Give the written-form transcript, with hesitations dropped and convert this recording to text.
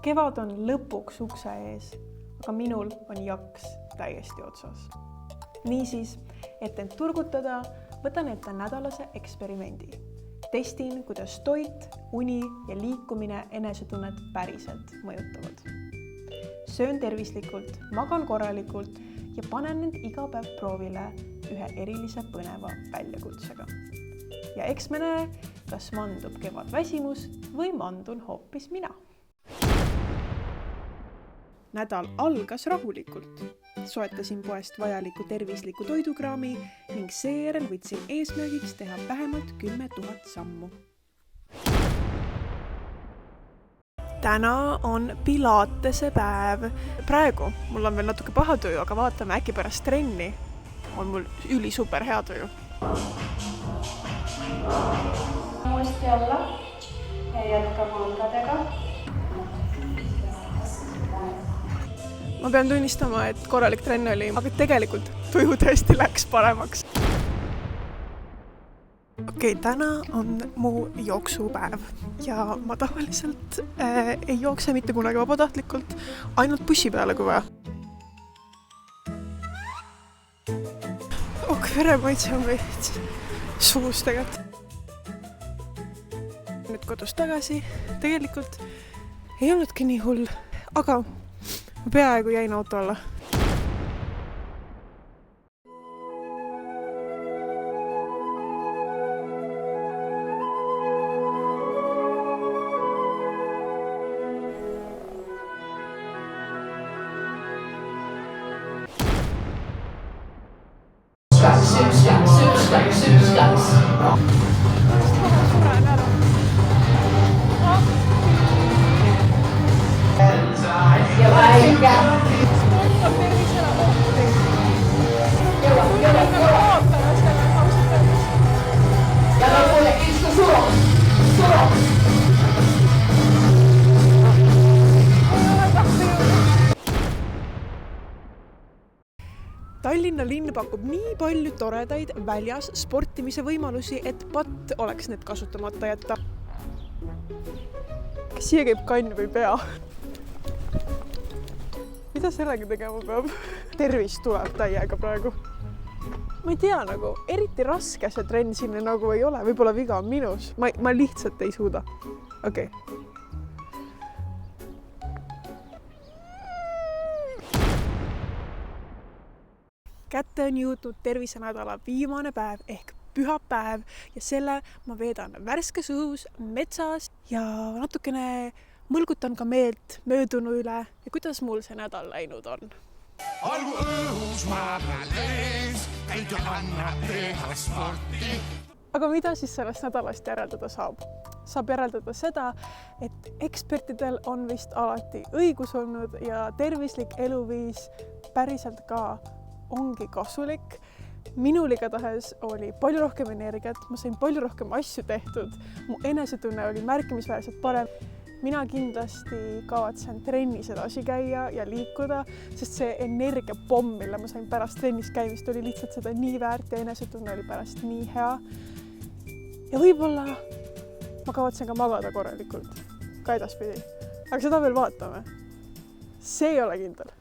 Kevad on lõpuks ukse ees, aga minul on jaks täiesti otsas. Niisiis, et end turgutada, võtan ette nädalase eksperimendi. Testin, kuidas toit, uni ja liikumine enesetunnet päriselt mõjutavad. Söön tervislikult, magan korralikult ja panen end iga päev proovile ühe erilise põneva väljakutsega. Ja eks me näe, kas mandub kevad väsimus või mandun hoopis mina. Nädal algas rahulikult. Soetasin poest vajaliku tervisliku toidukraami ning seejärel võtsin eesmärgiks teha vähemalt 10 000 sammu. Täna on pilatese päev. Praegu mul on veel natuke paha tuju, aga vaatame, äkki pärast trenni on mul üli super hea tuju. Uuesti alla ja jätkame õlgadega. Ma pean tunnistama, et korralik trenn oli, aga tegelikult tuju tõesti läks paremaks. Okei, täna on mu jooksupäev ja ma tavaliselt ei jookse mitte kunagi vabatahtlikult, ainult bussi peale kui vaja. Veremaitse on veits suus tegelikult. Nüüd kodus tagasi, tegelikult ei olnudki nii hull, aga peaaegu jäin auto alla. Tallinna linn pakub nii palju toredaid väljas sportimise võimalusi, et patt oleks need kasutamata jätta. Kas siia käib kann või pea? Mida sellega tegema peab? Tervis tuleb täiega praegu. Ma ei tea, eriti raske see trenn sinna nagu ei ole. Võib-olla viga on minus. Ma lihtsalt ei suuda. Okei. Kätte on jõudnud tervisenädala viimane päev ehk pühapäev ja selle ma veedan värskes õhus, metsas ja natukene mõlgutan ka meelt möödunu üle ja kuidas mul see nädal läinud on. Olgu õhus maadad ees, käid ja annab teha sporti. Aga mida siis sellest nädalast järeldada saab? Saab järeldada seda, et ekspertidel on vist alati õigus olnud ja tervislik eluviis päriselt ka ongi kasulik. Minul igatahes oli palju rohkem energiat, ma sain palju rohkem asju tehtud, mu enesetunne oli märkimisväärselt parem. Mina kindlasti kavatsen trennis edasi käia ja liikuda, sest see energiapomm, mille ma sain pärast trennis käimist, oli lihtsalt seda nii väärt ja enesetunne oli pärast nii hea. Ja võib-olla ma kavatsen ka magada korralikult, ka edaspidi. Aga seda veel vaatame. See ei ole kindel.